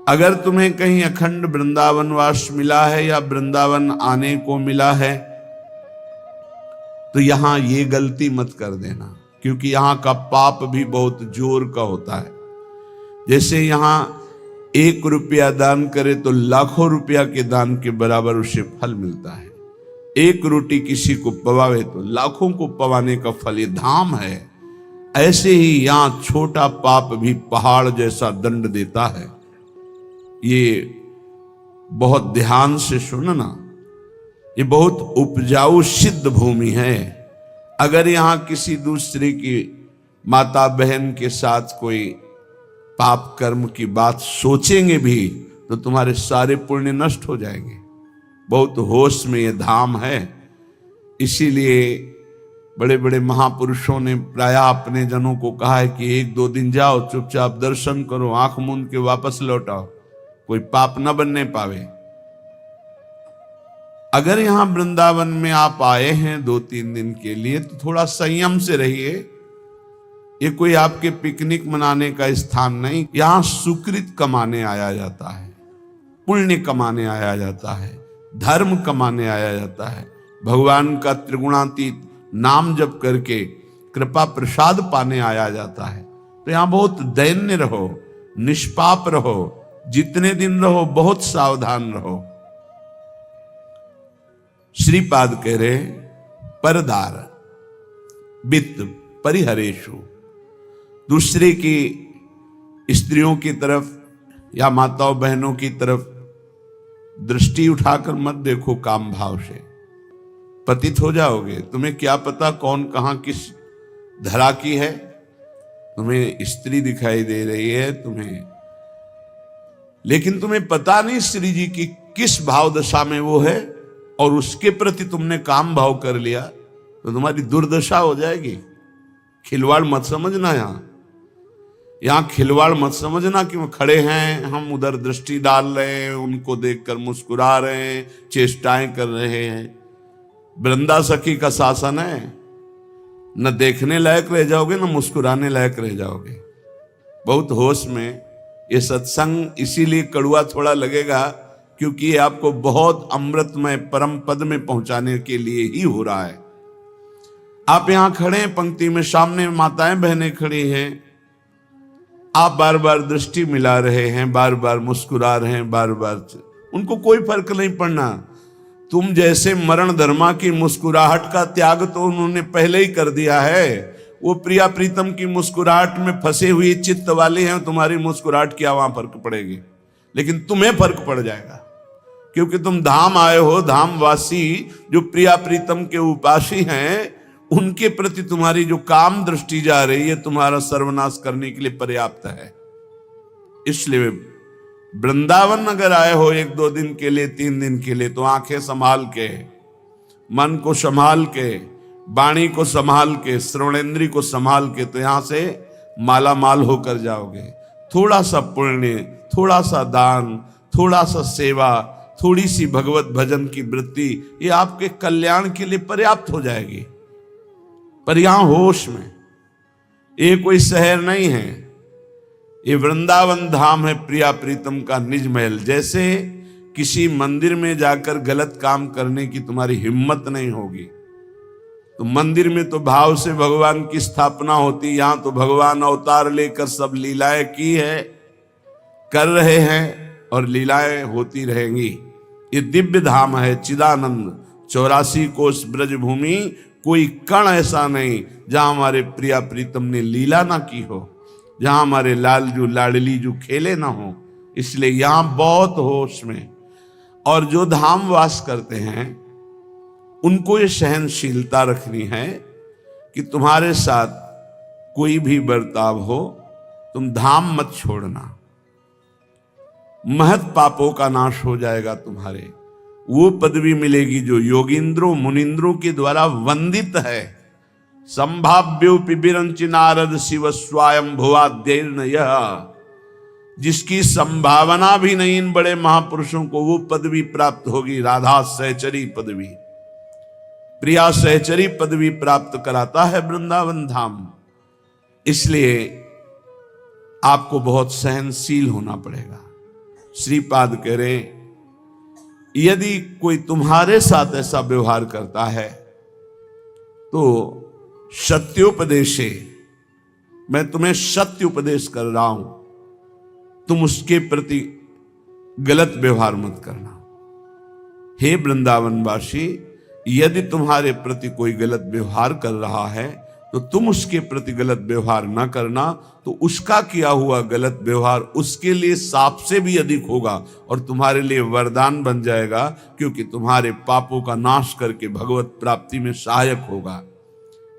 अगर तुम्हें कहीं अखंड वृंदावनवास मिला है या वृंदावन आने को मिला है तो यहां ये गलती मत कर देना, क्योंकि यहां का पाप भी बहुत जोर का होता है। जैसे यहां 1 रुपया दान करे तो लाखों रुपया के दान के बराबर उसे फल मिलता है। 1 रोटी किसी को पवावे तो लाखों को पवाने का फल, ये धाम है। ऐसे ही यहां छोटा पाप भी पहाड़ जैसा दंड देता है। ये बहुत ध्यान से सुनना, ये बहुत उपजाऊ सिद्ध भूमि है। अगर यहां किसी दूसरे की माता बहन के साथ कोई पाप कर्म की बात सोचेंगे भी तो तुम्हारे सारे पुण्य नष्ट हो जाएंगे। बहुत होश में ये धाम है। इसीलिए बड़े बड़े महापुरुषों ने प्राय अपने जनों को कहा है कि 1-2 दिन जाओ, चुपचाप दर्शन करो, आंख मूंद के वापस लौट आओ, कोई पाप न बनने पावे। अगर यहां वृंदावन में आप आए हैं 2-3 दिन के लिए तो थोड़ा संयम से रहिए। ये कोई आपके पिकनिक मनाने का स्थान नहीं। यहां सुकृत कमाने आया जाता है, पुण्य कमाने आया जाता है, धर्म कमाने आया जाता है। भगवान का त्रिगुणातीत नाम जप करके कृपा प्रसाद पाने आया जाता है। तो यहां बहुत दैन्य रहो, निष्पाप रहो, जितने दिन रहो बहुत सावधान रहो। श्रीपाद कह रहे परदार वित्त परिहरेशु, दूसरे की स्त्रियों की तरफ या माताओं बहनों की तरफ दृष्टि उठाकर मत देखो काम भाव से, पतित हो जाओगे। तुम्हें क्या पता कौन कहां किस धरा की है। तुम्हें स्त्री दिखाई दे रही है तुम्हें, लेकिन तुम्हें पता नहीं श्री जी की किस भाव दशा में वो है, और उसके प्रति तुमने काम भाव कर लिया तो तुम्हारी दुर्दशा हो जाएगी। खिलवाड़ मत समझना। यहां खिलवाड़ मत समझना कि वो खड़े हैं, हम उधर दृष्टि डाल रहे हैं, उनको देखकर मुस्कुरा रहे हैं, चेष्टाएं कर रहे हैं। वृंदा सखी का शासन है, न देखने लायक रह जाओगे न मुस्कुराने लायक रह जाओगे। बहुत होश में। ये सत्संग इसीलिए कड़वा थोड़ा लगेगा क्योंकि ये आपको बहुत अमृतमय परम पद में पहुंचाने के लिए ही हो रहा है। आप यहां खड़े हैं पंक्ति में, सामने माताएं बहनें खड़ी हैं, आप बार बार दृष्टि मिला रहे हैं, बार बार मुस्कुरा रहे हैं, बार बार, उनको कोई फर्क नहीं पड़ना। तुम जैसे मरण धर्मा की मुस्कुराहट का त्याग तो उन्होंने पहले ही कर दिया है। वो प्रिया प्रीतम की मुस्कुराहट में फंसे हुए चित्त वाले हैं, तुम्हारी मुस्कुराहट क्या वहां फर्क पड़ेगी, लेकिन तुम्हें फर्क पड़ जाएगा क्योंकि तुम धाम आए हो। धामवासी जो प्रिया प्रीतम के उपासी हैं, उनके प्रति तुम्हारी जो काम दृष्टि जा रही है तुम्हारा सर्वनाश करने के लिए पर्याप्त है। इसलिए वृंदावन अगर आए हो 1-2 दिन के लिए, 3 दिन के लिए, तो आंखें संभाल के, मन को संभाल के, वाणी को संभाल के, श्रवणेंद्री को संभाल के, तो यहां से माला माल होकर जाओगे। थोड़ा सा पुण्य, थोड़ा सा दान, थोड़ा सा सेवा, थोड़ी सी भगवत भजन की वृत्ति, ये आपके कल्याण के लिए पर्याप्त हो जाएगी। पर यहां होश में, ये कोई शहर नहीं है, ये वृंदावन धाम है, प्रिया प्रीतम का निज महल। जैसे किसी मंदिर में जाकर गलत काम करने की तुम्हारी हिम्मत नहीं होगी, तो मंदिर में तो भाव से भगवान की स्थापना होती, यहां तो भगवान अवतार लेकर सब लीलाएं की है, कर रहे हैं और लीलाएं होती रहेंगी। ये दिव्य धाम है चिदानंद। 84 कोस ब्रज भूमि, कोई कण ऐसा नहीं जहां हमारे प्रिया प्रीतम ने लीला ना की हो, जहां हमारे लालजू लाडली जो खेले ना हो। इसलिए यहां बहुत होश में। और जो धाम वास करते हैं उनको ये सहनशीलता रखनी है कि तुम्हारे साथ कोई भी बर्ताव हो, तुम धाम मत छोड़ना। महत पापों का नाश हो जाएगा तुम्हारे। वो पदवी मिलेगी जो योगींद्रों मुनिंद्रों के द्वारा वंदित है। संभाव्योपि बिरंच नारद शिव स्वयं भुवाद्यैर्न यह, जिसकी संभावना भी नहीं इन बड़े महापुरुषों को वो पदवी प्राप्त होगी। राधा सहचरी पदवी, प्रिया सहचरी पदवी प्राप्त कराता है वृंदावन धाम। इसलिए आपको बहुत सहनशील होना पड़ेगा। श्रीपाद कह रहे यदि कोई तुम्हारे साथ ऐसा व्यवहार करता है तो सत्योपदेशे, मैं तुम्हें सत्य उपदेश कर रहा हूं, तुम उसके प्रति गलत व्यवहार मत करना। हे वृंदावनवासी, यदि तुम्हारे प्रति कोई गलत व्यवहार कर रहा है तो तुम उसके प्रति गलत व्यवहार ना करना, तो उसका किया हुआ गलत व्यवहार उसके लिए साप से भी अधिक होगा और तुम्हारे लिए वरदान बन जाएगा, क्योंकि तुम्हारे पापों का नाश करके भगवत प्राप्ति में सहायक होगा।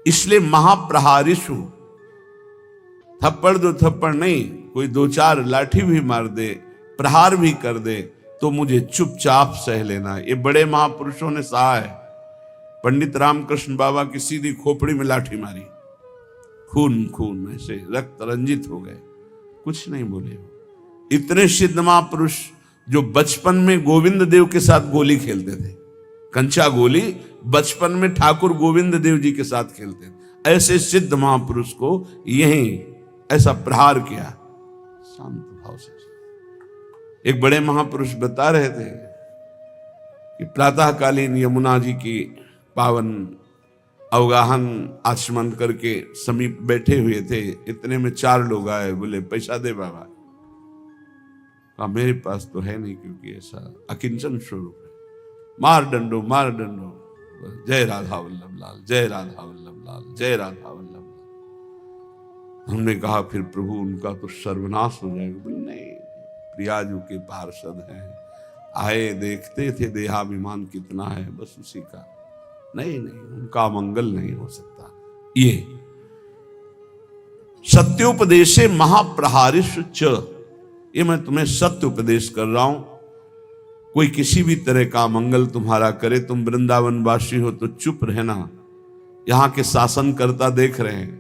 इसलिए महाप्रहारिषु, थप्पड़ दो थप्पड़ नहीं, कोई दो चार लाठी भी मार दे, प्रहार भी कर दे, तो मुझे चुपचाप सह लेना। ये बड़े महापुरुषों ने सहा है। पंडित रामकृष्ण बाबा की सीधी खोपड़ी में लाठी मारी, खून खून ऐसे रक्त रंजित हो गए, कुछ नहीं बोले। इतने सिद्ध महापुरुष जो बचपन में गोविंद देव के साथ गोली खेलते थे, कंचा गोली बचपन में ठाकुर गोविंद देव जी के साथ खेलते थे, ऐसे सिद्ध महापुरुष को यहीं ऐसा प्रहार किया शांत भाव से। एक बड़े महापुरुष बता रहे थे कि प्रातःकालीन यमुना जी की पावन अवगाहन आचमन करके समीप बैठे हुए थे। इतने में 4 लोग आए, बोले पैसा दे बाबा। कहा मेरे पास तो है नहीं, क्योंकि ऐसा अकिंचन स्वरूप है। मार डंडो मार डंडो, जय राधा वल्लभ लाल, जय राधा वल्लभ लाल, जय राधा वल्लभ लाल। हमने कहा फिर प्रभु उनका तो सर्वनाश हो जाएगा। बोले नहीं, प्रियाजू के पार्षद हैं, आए देखते थे देहाभिमान कितना है, बस उसी का। नहीं नहीं, उनका मंगल नहीं हो सकता। ये सत्योपदेशे महाप्रहारिष च, ये मैं तुम्हें सत्य उपदेश कर रहा हूं। कोई किसी भी तरह का मंगल तुम्हारा करे, तुम वृंदावन वासी हो तो चुप रहना। यहां के शासनकर्ता देख रहे हैं,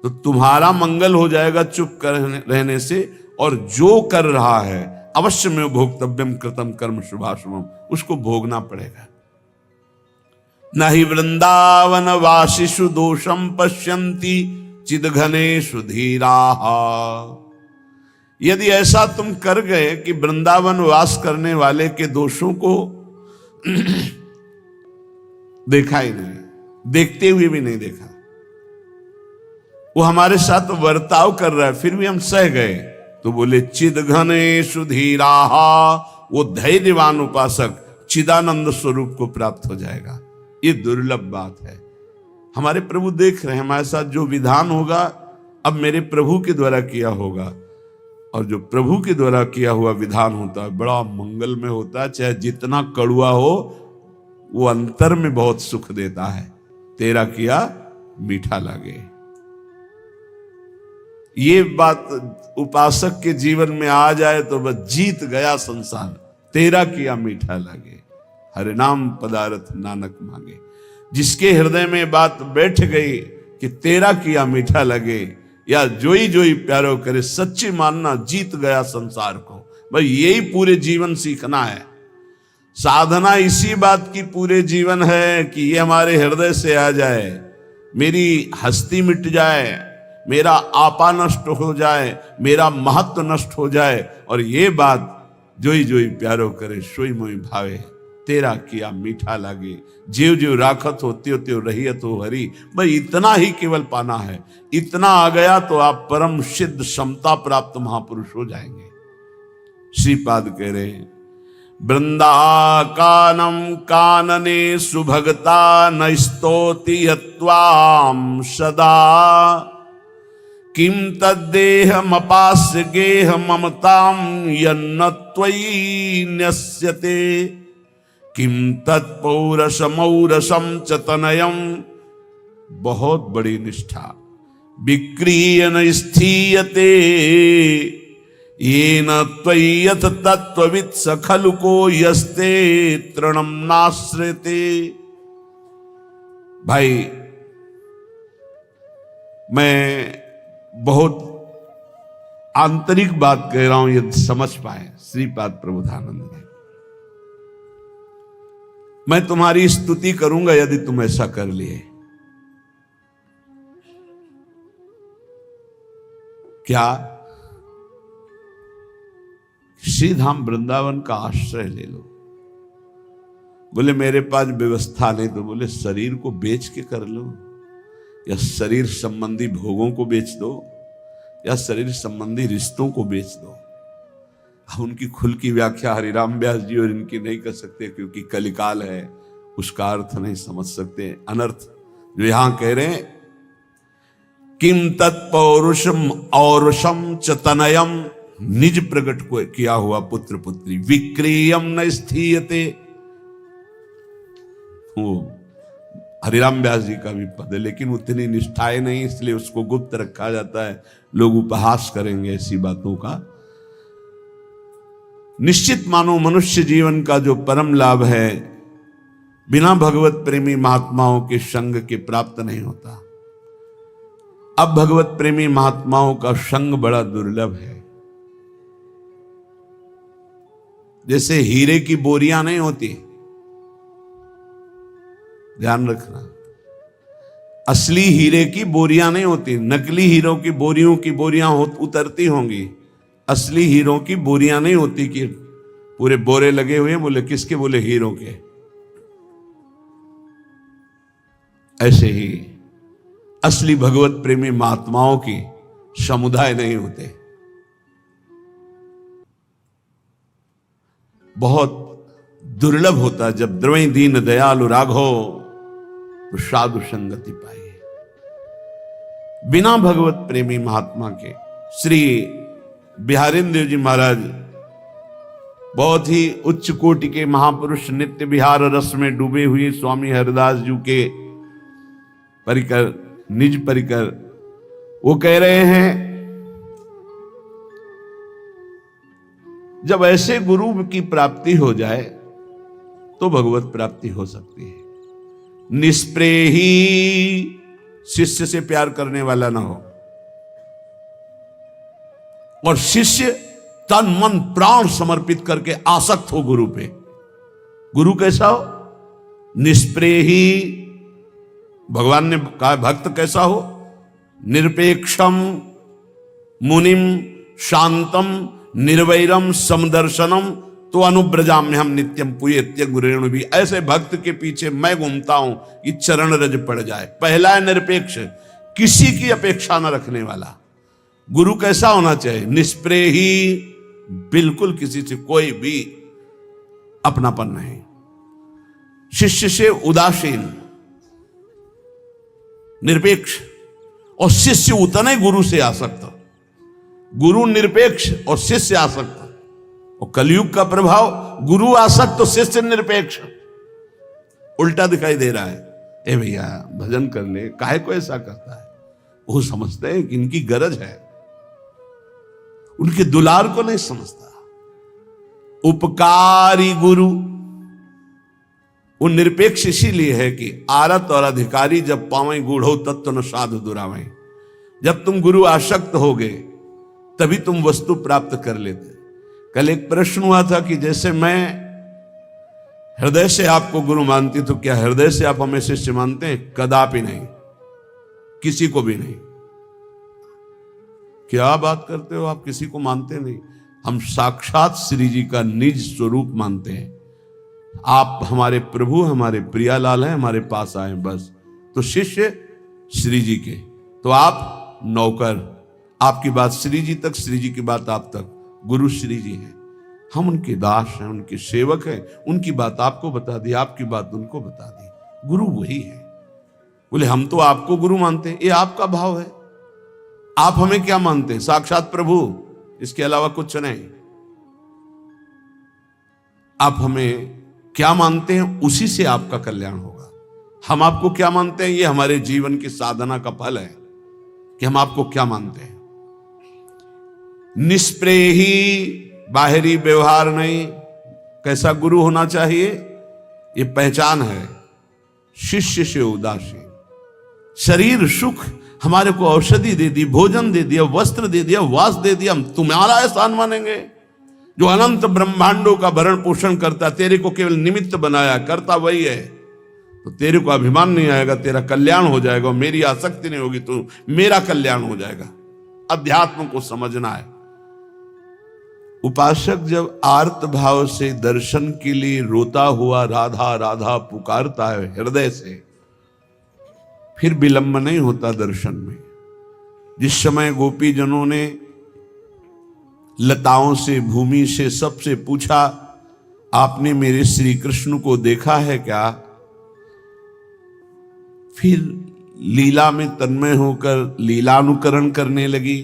तो तुम्हारा मंगल हो जाएगा चुप रहने से। और जो कर रहा है अवश्य में भोक्तव्यम कृतम कर्म शुभाशुभम, उसको भोगना पड़ेगा। नहीं वृंदावन वासिषु दोषम पश्यन्ति चिदघनेषु धीराः। यदि ऐसा तुम कर गए कि वृंदावन वास करने वाले के दोषों को देखा ही नहीं, देखते हुए भी नहीं देखा, वो हमारे साथ वर्ताव कर रहा है फिर भी हम सह गए, तो बोले चिदघनेषु धीराः, वो धैर्यवान उपासक चिदानंद स्वरूप को प्राप्त हो जाएगा। ये दुर्लभ बात है। हमारे प्रभु देख रहे हैं हमारे साथ जो विधान होगा अब मेरे प्रभु के द्वारा किया होगा, और जो प्रभु के द्वारा किया हुआ विधान होता है बड़ा मंगल में होता है। चाहे जितना कड़ुआ हो, वो अंतर में बहुत सुख देता है। तेरा किया मीठा लगे, ये बात उपासक के जीवन में आ जाए तो बस जीत गया संसार। तेरा किया मीठा लगे, हरे नाम पदारथ नानक मांगे। जिसके हृदय में बात बैठ गई कि तेरा किया मीठा लगे, या जोई जोई प्यारो करे, सच्ची मानना जीत गया संसार को। भाई यही पूरे जीवन सीखना है। साधना इसी बात की पूरे जीवन है कि ये हमारे हृदय से आ जाए, मेरी हस्ती मिट जाए, मेरा आपा नष्ट हो जाए, मेरा महत्व नष्ट हो जाए, और ये बात जोई जोई प्यारो करे सोई मोई भावे, तेरा किया मीठा लागे। जीव जीव राखत हो त्यो त्यो रहियत हो हरि। भाई इतना ही केवल पाना है। इतना आ गया तो आप परम सिद्ध समता प्राप्त महापुरुष हो जाएंगे। श्रीपाद कह रहे हैं वृंदा कानम कानने सुभगता न स्तोति यत्वाम सदा, किम तद्देहमपास्य गेह ममताम यन्न त्वयि न्यस्यते, किम तत्पौरसमौरसम च तनयम। बहुत बड़ी निष्ठा। विक्रियन स्थीयते येन त्वय्यथ तत्त्ववित् स खलु को यस्ते तृणम नाश्रयते। भाई मैं बहुत आंतरिक बात कह रहा हूं, यदि समझ पाए श्रीपाद प्रबोधानंद ने। मैं तुम्हारी स्तुति करूंगा यदि तुम ऐसा कर लिए। क्या श्री धाम वृंदावन का आश्रय ले लो। बोले मेरे पास व्यवस्था नहीं, तो बोले शरीर को बेच के कर लो, या शरीर संबंधी भोगों को बेच दो, या शरीर संबंधी रिश्तों को बेच दो। अब उनकी खुल की व्याख्या हरिराम व्यास जी और इनकी नहीं कर सकते, क्योंकि कलिकाल है, उसका अर्थ नहीं समझ सकते। अनर्थ जो यहां कह रहे हैं, किम तत्पौरुषम औरुषम च तनयम, निज प्रकट को किया हुआ पुत्र पुत्री, विक्रियम न स्थीयते। वो हरिराम व्यास जी का भी पद है, लेकिन उतनी निष्ठाएं नहीं, इसलिए उसको गुप्त रखा जाता है। लोग उपहास करेंगे ऐसी बातों का। निश्चित मानो मनुष्य जीवन का जो परम लाभ है, बिना भगवत प्रेमी महात्माओं के संग के प्राप्त नहीं होता। अब भगवत प्रेमी महात्माओं का संग बड़ा दुर्लभ है। जैसे हीरे की बोरियां नहीं होती, ध्यान रखना, असली हीरे की बोरियां नहीं होती, नकली हीरों की बोरियों की बोरियां उतरती होंगी, असली हीरों की बोरियां नहीं होती कि पूरे बोरे लगे हुए हैं। बोले किसके? बोले हीरों के। ऐसे ही असली भगवत प्रेमी महात्माओं की समुदाय नहीं होते। बहुत दुर्लभ होता जब द्रवै दीन दयालु राघो तो साधु संगति पाई। बिना भगवत प्रेमी महात्मा के श्री बिहारेंद्र जी महाराज बहुत ही उच्च कोटि के महापुरुष, नित्य विहार रस में डूबे हुए स्वामी हरिदास जी के परिकर, निज परिकर, वो कह रहे हैं जब ऐसे गुरु की प्राप्ति हो जाए तो भगवत प्राप्ति हो सकती है। निष्प्रेही शिष्य से प्यार करने वाला ना हो, और शिष्य तन मन प्राण समर्पित करके आसक्त हो गुरु पे। गुरु कैसा हो? निष्प्रेही। भगवान ने कहा भक्त कैसा हो? निरपेक्षम मुनिम शांतम निर्वैरम समदर्शनम तो अनुब्रजाम में हम नित्यम पुयेत्य गुरेणु भी। ऐसे भक्त के पीछे मैं घूमता हूं कि चरण रज पड़ जाए। पहला है निरपेक्ष, किसी की अपेक्षा न रखने वाला। गुरु कैसा होना चाहिए? निष्प्रेही, बिल्कुल किसी से कोई भी अपनापन नहीं, शिष्य से उदासीन, निरपेक्ष, और शिष्य उतना ही गुरु से आसक्त। गुरु निरपेक्ष और शिष्य आसक्त। और कलयुग का प्रभाव, गुरु आसक्त तो शिष्य निरपेक्ष, उल्टा दिखाई दे रहा है। ए भैया भजन कर ले, काहे को ऐसा करता है? वो समझते हैं कि इनकी गरज है, उनके दुलार को नहीं समझता। उपकारी गुरु वो निरपेक्ष इसीलिए है कि आरत और अधिकारी जब पावे गूढ़ो तत्व न साधु दुरावे। जब तुम गुरु आसक्त हो गए तभी तुम वस्तु प्राप्त कर लेते। कल एक प्रश्न हुआ था कि जैसे मैं हृदय से आपको गुरु मानती, तो क्या हृदय से आप हमें शिष्य मानते हैं? कदापि नहीं, किसी को भी नहीं। क्या बात करते हो आप? किसी को मानते नहीं। हम साक्षात श्री जी का निज स्वरूप मानते हैं। आप हमारे प्रभु, हमारे प्रियालाल हैं, हमारे पास आए बस। तो शिष्य श्री जी के, तो आप नौकर। आपकी बात श्री जी तक, श्री जी की बात आप तक। गुरु श्री जी हैं, हम उनके दास हैं, उनके सेवक हैं। उनकी बात आपको बता दी, आपकी बात उनको बता दी। गुरु वही है। बोले हम तो आपको गुरु मानते हैं। ये आपका भाव है। आप हमें क्या मानते हैं? साक्षात प्रभु, इसके अलावा कुछ नहीं। आप हमें क्या मानते हैं, उसी से आपका कल्याण होगा। हम आपको क्या मानते हैं, ये हमारे जीवन की साधना का फल है कि हम आपको क्या मानते हैं। निष्प्रेही, बाहरी व्यवहार नहीं। कैसा गुरु होना चाहिए? ये पहचान है। शिष्य से उदासीन। शरीर सुख, हमारे को औषधि दे दी, भोजन दे दिया, वस्त्र दे दिया, वास दे दिया, हम तुम्हारा एहसान मानेंगे? जो अनंत ब्रह्मांडों का भरण पोषण करता, तेरे को केवल निमित्त बनाया, करता वही है। तो तेरे को अभिमान नहीं आएगा, तेरा कल्याण हो जाएगा। मेरी आसक्ति नहीं होगी तो मेरा कल्याण हो जाएगा। अध्यात्म को समझना है। उपासक जब आर्त भाव से दर्शन के लिए रोता हुआ राधा राधा पुकारता है हृदय से, फिर विलंब नहीं होता दर्शन में। जिस समय गोपी जनों ने लताओं से, भूमि से, सबसे पूछा, आपने मेरे श्री कृष्ण को देखा है क्या? फिर लीला में तन्मय होकर लीलानुकरण करने लगी,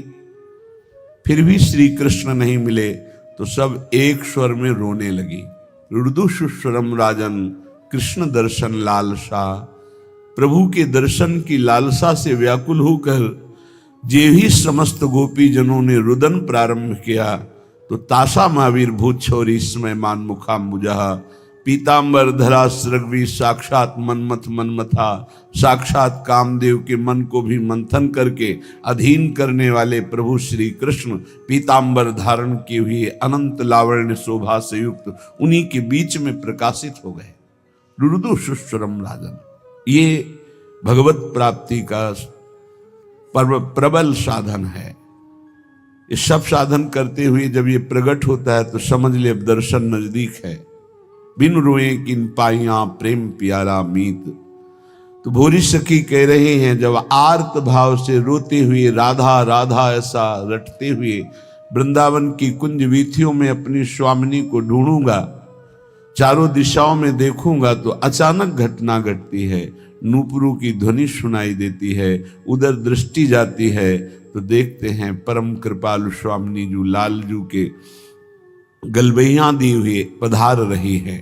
फिर भी श्री कृष्ण नहीं मिले तो सब एक स्वर में रोने लगी। रुदुषुस्वरम राजन कृष्ण दर्शन लालसा। प्रभु के दर्शन की लालसा से व्याकुल होकर जे ही समस्त गोपी जनों ने रुदन प्रारंभ किया तो तासा महावीर भूत छोरी स्मय मान मुखाम्बुजहा। पीतांबर धरा सृग्वी साक्षात मनमथ मनमथा। साक्षात कामदेव के मन को भी मंथन करके अधीन करने वाले प्रभु श्री कृष्ण पीतांबर धारण किए हुए अनंत लावण्य शोभा से युक्त उन्हीं के बीच में प्रकाशित हो गए। रुदुषुस्वरम राजन, ये भगवत प्राप्ति का प्रबल साधन है। ये सब साधन करते हुए जब ये प्रकट होता है तो समझ ले अब दर्शन नजदीक है। बिन रोए किन पाइया प्रेम प्यारा मीत। तो भोरी सखी कह रहे हैं, जब आर्त भाव से रोते हुए राधा राधा ऐसा रटते हुए वृंदावन की कुंज वीथियों में अपनी स्वामिनी को ढूंढूंगा, चारों दिशाओं में देखूंगा तो अचानक घटना घटती है। नूपुरों की ध्वनि सुनाई देती है, उधर दृष्टि जाती है तो देखते हैं परम कृपालु स्वामिनी जू लालजू के गलबैया दी हुए पधार रही है।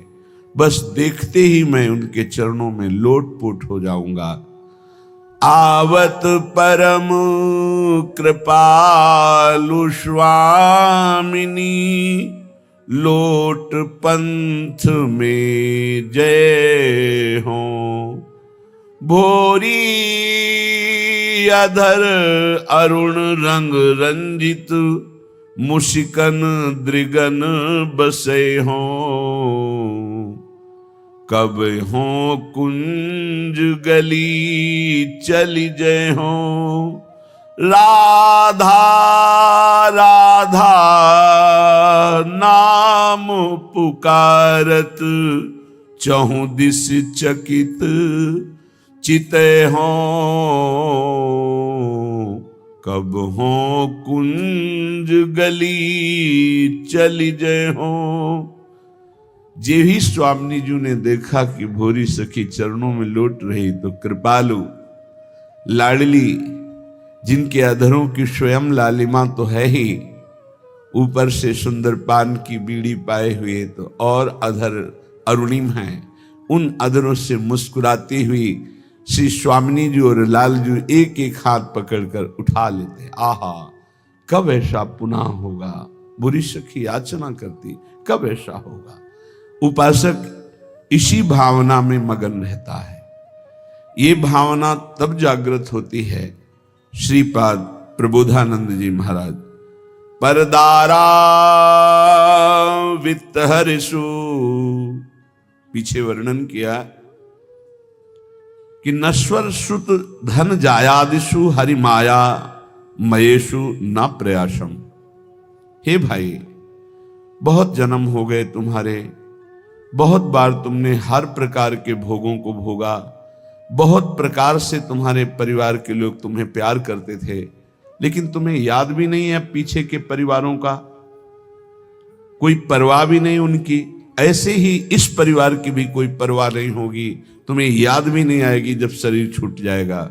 बस देखते ही मैं उनके चरणों में लोटपोट हो जाऊंगा। आवत परम कृपालु स्वामिनी लोट पंथ में जय हो। भोरी अधर अरुण रंग रंजित मुशिकन दृगन बसे हो। कब हो कुंज गली चली जय हो। राधा राधा नाम पुकारत चहु दिस चकित चिते हो। कब हो कुंज गली चली जय हो। जे ही स्वामी जी ने देखा कि भोरी सखी चरणों में लौट रही तो कृपालु लाडली, जिनके अधरों की स्वयं लालिमा तो है ही, ऊपर से सुंदर पान की बीड़ी पाए हुए तो और अधर अरुणिम हैं, उन अधरों से मुस्कुराती हुई श्री स्वामिनी जी और लालजू एक एक हाथ पकड़कर उठा लेते। आहा, कब ऐसा पुनः होगा। बुरी सखी याचना करती, कब ऐसा होगा। उपासक इसी भावना में मगन रहता है। ये भावना तब जागृत होती है, श्रीपाद प्रबोधानंद जी महाराज परदारा वित्त हरिषु, पीछे वर्णन किया कि नश्वर श्रुत धन जायादिषु हरि माया मयेषु न प्रयासम। हे भाई, बहुत जन्म हो गए तुम्हारे, बहुत बार तुमने हर प्रकार के भोगों को भोगा, बहुत प्रकार से तुम्हारे परिवार के लोग तुम्हें प्यार करते थे, लेकिन तुम्हें याद भी नहीं है पीछे के परिवारों का, कोई परवाह भी नहीं उनकी। ऐसे ही इस परिवार की भी कोई परवाह नहीं होगी, तुम्हें याद भी नहीं आएगी जब शरीर छूट जाएगा।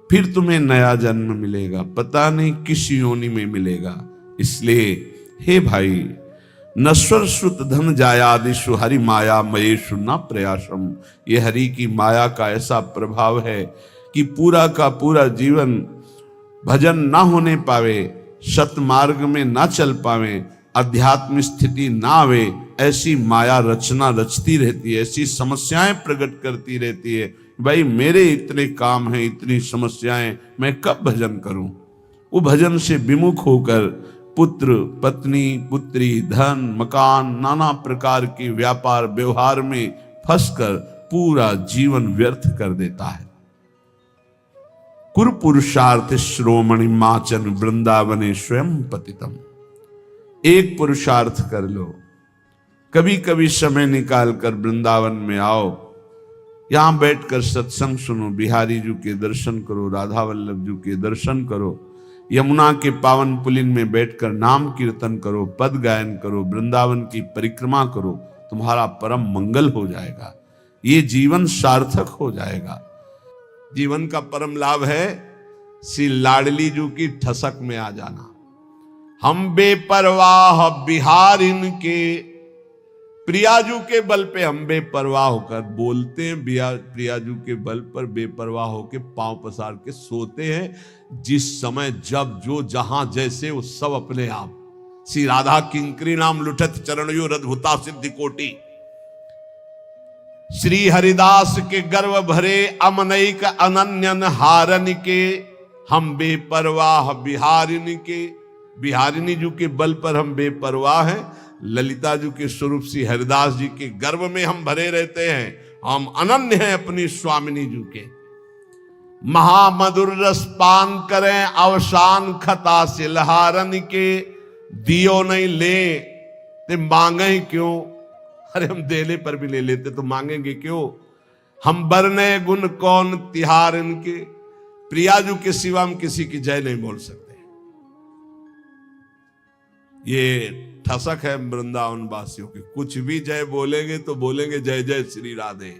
फिर तुम्हें नया जन्म मिलेगा, पता नहीं किस योनि में मिलेगा। इसलिए हे भाई, नश्वर श्रुत धन जायादिषु हरि माया मयेषु न प्रयासम। ये हरि की माया का ऐसा प्रभाव है कि पूरा का पूरा जीवन भजन ना होने पावे, सतमार्ग में ना चल पावे, अध्यात्म स्थिति ना आवे, ऐसी माया रचना रचती रहती है, ऐसी समस्याएं प्रकट करती रहती है। भाई मेरे इतने काम हैं, इतनी समस्याएं, मैं कब भजन करूं। वो भजन से विमुख होकर पुत्र पत्नी पुत्री धन मकान नाना प्रकार के व्यापार व्यवहार में फंसकर पूरा जीवन व्यर्थ कर देता है। कुरु पुरुषार्थ श्रोमणि माचन वृंदावने स्वयं पतितम। एक पुरुषार्थ कर लो, कभी कभी समय निकाल कर वृंदावन में आओ, यहां बैठकर सत्संग सुनो, बिहारी जी के दर्शन करो, राधा वल्लभ जी के दर्शन करो, यमुना के पावन पुलिन में बैठकर नाम कीर्तन करो, पद गायन करो, वृंदावन की परिक्रमा करो, तुम्हारा परम मंगल हो जाएगा, ये जीवन सार्थक हो जाएगा। जीवन का परम लाभ है श्री लाडली जी की ठसक में आ जाना। हम बेपरवाह बिहारिन के, प्रियाजू के बल पे हम बेपरवाह होकर बोलते हैं, प्रियाजू के बल पर बेपरवाह होकर पांव पसार के सोते हैं। जिस समय जब जो जहां जैसे वो सब अपने आप। श्री राधा किंकरी नाम लुठत चरणयो अद्भुता सिद्धि कोटि। श्री हरिदास के गर्व भरे अमनैक अनन्यन हारन के, हम बेपरवाह बिहारिनी के, बिहारिनी जी के बल पर हम बेपरवाह हैं। ललिता जी के स्वरूप श्री हरिदास जी के गर्व में हम भरे रहते हैं, हम अनन्य हैं अपनी स्वामिनी जी के। महामधुर रस पान करें अवसान खता से लहारन के, दियो नहीं ले ते मांगे क्यों। अरे हम देने पर भी ले लेते तो मांगेंगे क्यों। हम बरने गुण कौन तिहार इनके, प्रियाजू के सिवा हम किसी की जय नहीं बोल सकते। ये ठसक है वृंदावन वासियों की, कुछ भी जय बोलेंगे तो बोलेंगे जय जय श्री राधे,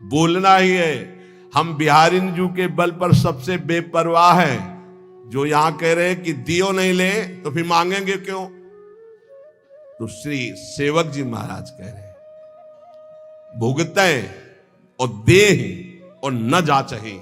बोलना ही है। हम बिहारिन जू के बल पर सबसे बेपरवाह हैं, जो यहां कह रहे हैं कि दियो नहीं ले तो फिर मांगेंगे क्यों। तो श्री सेवक जी महाराज कह रहे हैं भुगतें और देह और न जाचहें,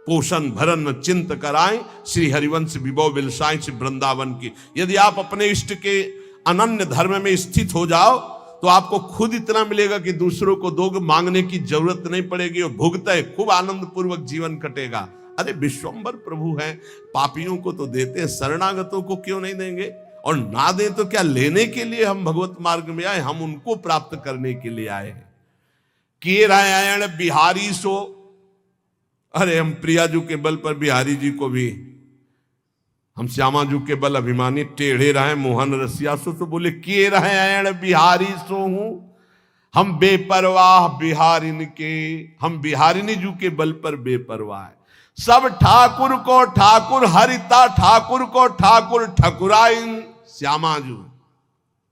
पोषण भरन न चिंत कराएं, श्री हरिवंश विभव बिलसाएं श्री वृंदावन की। यदि आप अपने इष्ट के अनन्य धर्म में स्थित हो जाओ तो आपको खुद इतना मिलेगा कि दूसरों को दोगे, मांगने की जरूरत नहीं पड़ेगी, और भुगते खूब आनंद पूर्वक जीवन कटेगा। अरे विश्वंबर प्रभु हैं, पापियों को तो देते हैं, शरणागतों को क्यों नहीं देंगे। और ना दे तो क्या लेने के लिए हम भगवत मार्ग में आए, हम उनको प्राप्त करने के लिए आए हैं। किए रायण बिहारी सो, अरे हम प्रियाजू के बल पर बिहारी जी को भी, हम श्यामाजू के बल अभिमानी टेढ़े रहे मोहन रसिया सो, तो बोले किए रायण बिहारी सो हूं। हम बेपरवाह बिहारिन के, हम बिहारिनी जू के बल पर बेपरवाह है। सब ठाकुर को ठाकुर हरिता, ठाकुर को ठाकुर ठकुराइन श्यामाजू।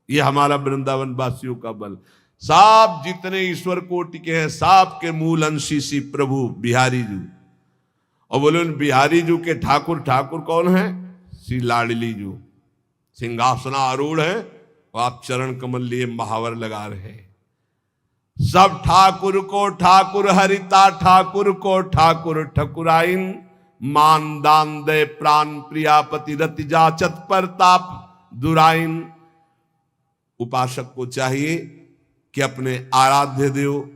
ये हमारा वृंदावन वासियों का बल। साब जितने ईश्वर कोटि के हैं, साब के मूल अंशी श्री प्रभु बिहारी जू। और बोले बिहारी जू के ठाकुर, ठाकुर कौन है? श्री लाडली जू सिंहासना आरूढ़ है और आप चरण कमल लिए महावर लगा रहे हैं। सब ठाकुर को ठाकुर हरिता, ठाकुर को ठाकुर ठकुराइन। मान दान दे प्राण प्रियापति रति जाचत परताप दुराइन। उपासक को चाहिए कि अपने आराध्य देव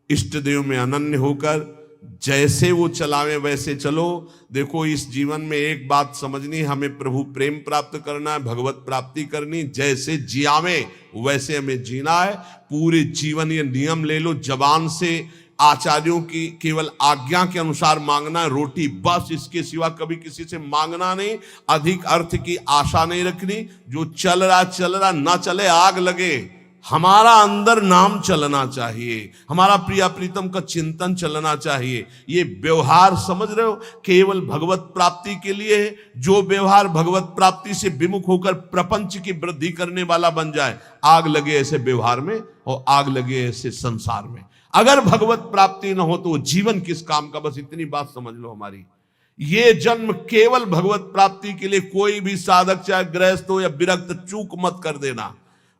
इष्ट देव में अनन्य होकर जैसे वो चलावे वैसे चलो। देखो इस जीवन में एक बात समझनी, हमें प्रभु प्रेम प्राप्त करना है, भगवत प्राप्ति करनी, जैसे जियावे वैसे हमें जीना है। पूरे जीवन ये नियम ले लो, जबान से आचार्यों की केवल आज्ञा के अनुसार मांगना है, रोटी बस, इसके सिवा कभी किसी से मांगना नहीं। अधिक अर्थ की आशा नहीं रखनी। जो चल रहा ना चले, आग लगे। हमारा अंदर नाम चलना चाहिए, हमारा प्रिया प्रीतम का चिंतन चलना चाहिए। ये व्यवहार समझ रहे हो, केवल भगवत प्राप्ति के लिए है। जो व्यवहार भगवत प्राप्ति से विमुख होकर प्रपंच की वृद्धि करने वाला बन जाए, आग लगे ऐसे व्यवहार में और आग लगे ऐसे संसार में। अगर भगवत प्राप्ति न हो तो जीवन किस काम का, बस इतनी बात समझ लो हमारी। ये जन्म केवल भगवत प्राप्ति के लिए, कोई भी साधक चाहे गृहस्थ हो या विरक्त, चूक मत कर देना।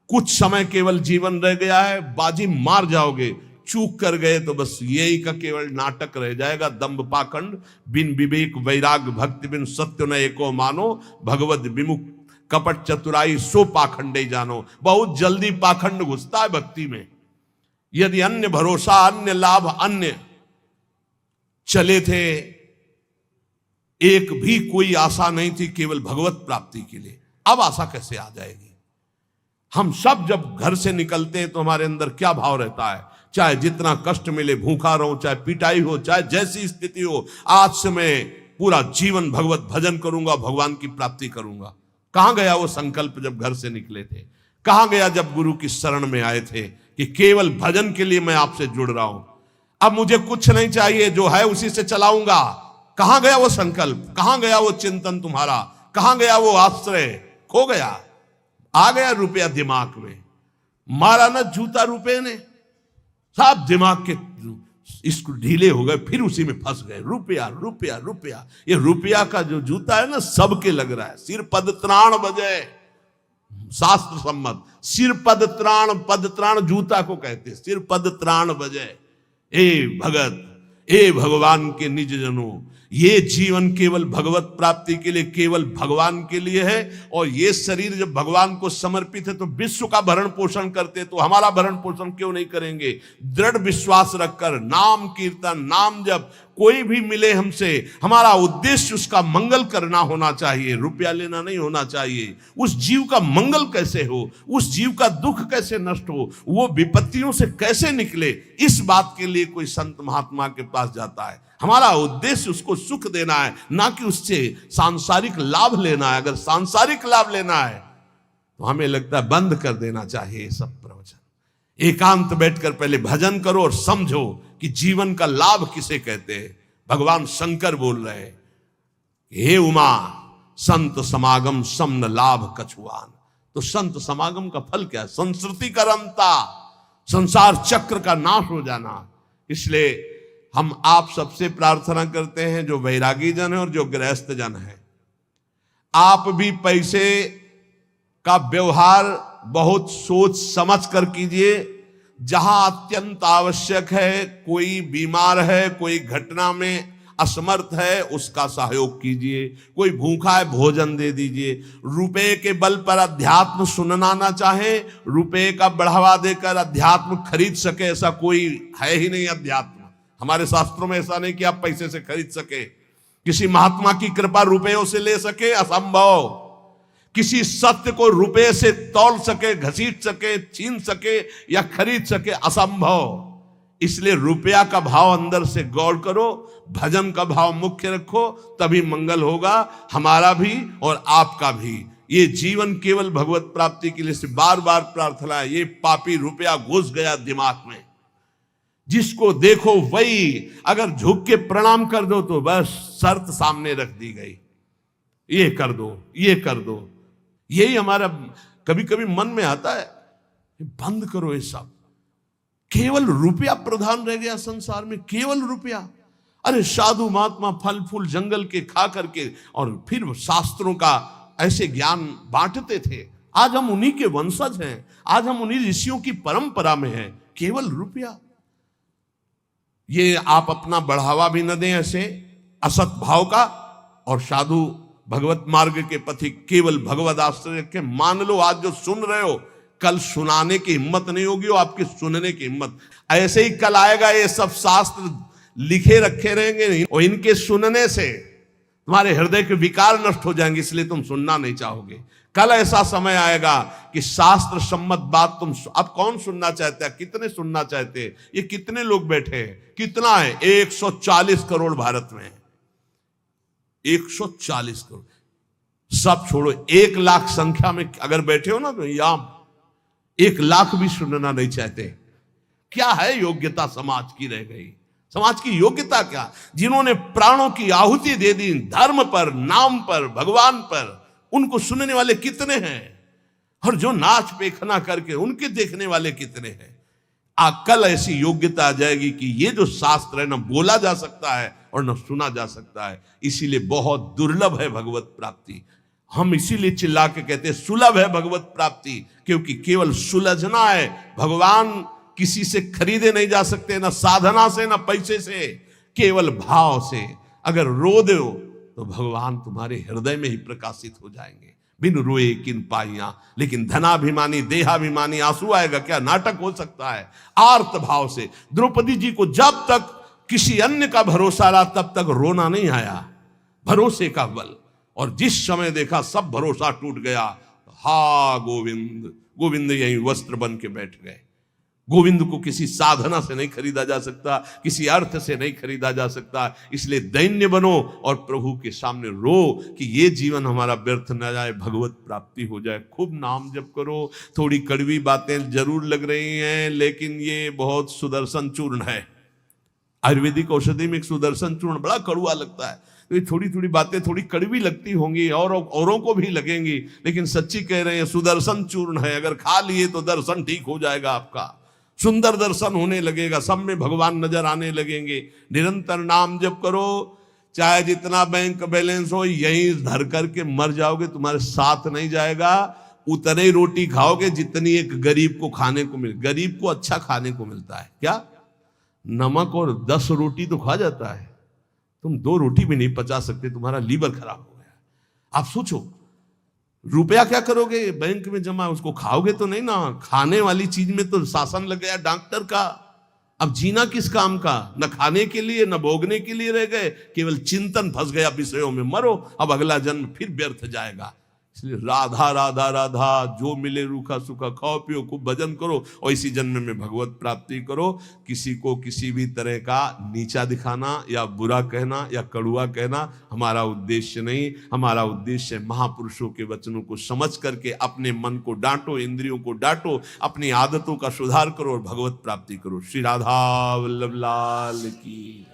कुछ समय केवल जीवन रह गया है, बाजी मार जाओगे। चूक कर गए तो बस यही का केवल नाटक रह जाएगा। दंभ पाखंड बिन विवेक वैराग भक्ति बिन सत्य न एको मानो। भगवत विमुख कपट चतुराई सो पाखंडे जानो। बहुत जल्दी पाखंड घुसता है भक्ति में। यदि अन्य भरोसा, अन्य लाभ, अन्य चले थे, एक भी कोई आशा नहीं थी केवल भगवत प्राप्ति के लिए, अब आशा कैसे आ जाएगी। हम सब जब घर से निकलते हैं तो हमारे अंदर क्या भाव रहता है, चाहे जितना कष्ट मिले, भूखा रहूं, चाहे पिटाई हो, चाहे जैसी स्थिति हो, आज से मैं पूरा जीवन भगवत भजन करूंगा, भगवान की प्राप्ति करूंगा। कहां गया वो संकल्प जब घर से निकले थे? कहां गया जब गुरु की शरण में आए थे कि केवल भजन के लिए मैं आपसे जुड़ रहा हूं, अब मुझे कुछ नहीं चाहिए, जो है उसी से चलाऊंगा? कहां गया वो संकल्प? कहां गया वो चिंतन तुम्हारा? कहां गया वो आश्रय? खो गया। आ गया रुपया दिमाग में, मारा ना जूता रुपये ने, सब दिमाग के इसको ढीले हो गए, फिर उसी में फंस गए। रुपया रुपया रुपया, ये रुपया का जो जूता है ना सबके लग रहा है। सिर पद त्राण बजे, शास्त्र सम्मत सिर पद त्राण जूता को कहते, सिर पद त्राण बजे। ए भगत, ए भगवान के निज जनों, ये जीवन केवल भगवत प्राप्ति के लिए, केवल भगवान के लिए है। और ये शरीर जब भगवान को समर्पित है तो विश्व का भरण पोषण करते, तो हमारा भरण पोषण क्यों नहीं करेंगे? दृढ़ विश्वास रखकर नाम कीर्तन, नाम जप, कोई भी मिले हमसे, हमारा उद्देश्य उसका मंगल करना होना चाहिए, रुपया लेना नहीं होना चाहिए। उस जीव का मंगल कैसे हो, उस जीव का दुख कैसे नष्ट हो, वो विपत्तियों से कैसे निकले, इस बात के लिए कोई संत महात्मा के पास जाता है। हमारा उद्देश्य उसको सुख देना है, ना कि उससे सांसारिक लाभ लेना है। अगर सांसारिक लाभ लेना है तो हमें लगता है बंद कर देना चाहिए ये सब प्रवचन। एकांत बैठकर पहले भजन करो और समझो कि जीवन का लाभ किसे कहते हैं। भगवान शंकर बोल रहे हैं, हे उमा संत समागम समन लाभ कछुआन। तो संत समागम का फल क्या है? संस्कृति का रमता, संसार चक्र का नाश हो जाना। इसलिए हम आप सबसे प्रार्थना करते हैं, जो वैरागी जन है और जो गृहस्थ जन है, आप भी पैसे का व्यवहार बहुत सोच समझ कर कीजिए। जहां अत्यंत आवश्यक है, कोई बीमार है, कोई घटना में असमर्थ है, उसका सहयोग कीजिए। कोई भूखा है, भोजन दे दीजिए। रुपए के बल पर अध्यात्म सुनना ना चाहे, रुपए का बढ़ावा देकर अध्यात्म खरीद सके, ऐसा कोई है ही नहीं। अध्यात्म हमारे शास्त्रों में ऐसा नहीं कि आप पैसे से खरीद सके। किसी महात्मा की कृपा रुपयों से ले सके, असंभव। किसी सत्य को रुपए से तौल सके, घसीट सके, छीन सके या खरीद सके, असंभव। इसलिए रुपया का भाव अंदर से गौर करो, भजन का भाव मुख्य रखो, तभी मंगल होगा, हमारा भी और आपका भी। ये जीवन केवल भगवत प्राप्ति के लिए से बार बार प्रार्थना है। ये पापी रुपया घुस गया दिमाग में, जिसको देखो वही अगर झुक के प्रणाम कर दो तो बस शर्त सामने रख दी गई, ये कर दो, ये कर दो। यही हमारा कभी कभी मन में आता है, बंद करो ये सब। केवल रुपया प्रधान रह गया संसार में, केवल रुपया। अरे साधु महात्मा फल फूल जंगल के खा करके और फिर शास्त्रों का ऐसे ज्ञान बांटते थे। आज हम उन्हीं के वंशज हैं, आज हम उन्हीं ऋषियों की परंपरा में हैं। केवल रुपया, ये आप अपना बढ़ावा भी न दें ऐसे असत भाव का। और साधु भगवत मार्ग के पथिक केवल भगवत आश्रय के मान लो। आज जो सुन रहे हो, कल सुनाने की हिम्मत नहीं होगी, और आपकी सुनने की हिम्मत ऐसे ही कल आएगा। ये सब शास्त्र लिखे रखे रहेंगे और इनके सुनने से तुम्हारे हृदय के विकार नष्ट हो जाएंगे, इसलिए तुम सुनना नहीं चाहोगे। कल ऐसा समय आएगा कि शास्त्र सम्मत बात तुम अब कौन सुनना चाहता है, कितने सुनना चाहते हैं? ये कितने लोग बैठे हैं? कितना है? 140 करोड़ भारत में, 140 करोड़। सब छोड़ो, 1 लाख संख्या में अगर बैठे हो ना, तो यहां 1 लाख भी सुनना नहीं चाहते। क्या है योग्यता समाज की रह गई? समाज की योग्यता क्या? जिन्होंने प्राणों की आहुति दे दी धर्म पर, नाम पर, भगवान पर, उनको सुनने वाले कितने हैं? और जो नाच पेखना करके उनके देखने वाले कितने हैं? कल ऐसी योग्यता आ जाएगी कि ये जो शास्त्र है ना बोला जा सकता है और न सुना जा सकता है। इसीलिए बहुत दुर्लभ है भगवत प्राप्ति। हम इसीलिए चिल्ला के कहते हैं सुलभ है भगवत प्राप्ति, क्योंकि केवल सुलझना है। भगवान किसी से खरीदे नहीं जा सकते, ना साधना से, ना पैसे से, केवल भाव से। अगर रो दो तो भगवान तुम्हारे हृदय में ही प्रकाशित हो जाएंगे। बिन रोए किन पाइया, लेकिन धनाभिमानी देहाभिमानी आंसू आएगा क्या? नाटक हो सकता है। आर्त भाव से द्रौपदी जी को जब तक किसी अन्य का भरोसा रहा तब तक रोना नहीं आया, भरोसे का बल। और जिस समय देखा सब भरोसा टूट गया, हा गोविंद, गोविंद यही वस्त्र बन के बैठ गए। गोविंद को किसी साधना से नहीं खरीदा जा सकता, किसी अर्थ से नहीं खरीदा जा सकता। इसलिए दैन्य बनो और प्रभु के सामने रो कि ये जीवन हमारा व्यर्थ न जाए, भगवत प्राप्ति हो जाए। खूब नाम जप करो। थोड़ी कड़वी बातें जरूर लग रही हैं, लेकिन ये बहुत सुदर्शन चूर्ण है। आयुर्वेदिक औषधि में एक सुदर्शन चूर्ण बड़ा कड़वा लगता है, तो ये थोड़ी थोड़ी बातें थोड़ी कड़वी लगती होंगी और औरों को भी लगेंगी, लेकिन सच्ची कह रहे हैं सुदर्शन चूर्ण है। अगर खा लिए तो दर्शन ठीक हो जाएगा, आपका सुंदर दर्शन होने लगेगा, सब में भगवान नजर आने लगेंगे। निरंतर नाम जप करो, चाहे जितना बैंक बैलेंस हो यहीं धर करके मर जाओगे, तुम्हारे साथ नहीं जाएगा। उतने ही रोटी खाओगे जितनी एक गरीब को खाने को मिले। गरीब को अच्छा खाने को मिलता है क्या? नमक और 10 रोटी तो खा जाता है, तुम 2 रोटी भी नहीं पचा सकते, तुम्हारा लीवर खराब हो गया। आप सोचो, रुपया क्या करोगे? बैंक में जमा, उसको खाओगे तो नहीं ना। खाने वाली चीज में तो शासन लग गया डॉक्टर का। अब जीना किस काम का? न खाने के लिए न भोगने के लिए रह गए, केवल चिंतन फंस गया विषयों में। मरो, अब अगला जन्म फिर व्यर्थ जाएगा। इसलिए राधा राधा राधा, जो मिले रूखा सूखा खाओ पियो, खूब भजन करो और इसी जन्म में भगवत प्राप्ति करो। किसी को किसी भी तरह का नीचा दिखाना या बुरा कहना या कड़ुआ कहना हमारा उद्देश्य नहीं। हमारा उद्देश्य महापुरुषों के वचनों को समझ करके अपने मन को डांटो, इंद्रियों को डांटो, अपनी आदतों का सुधार करो और भगवत प्राप्ति करो। श्री राधा वल्लभ लाल की।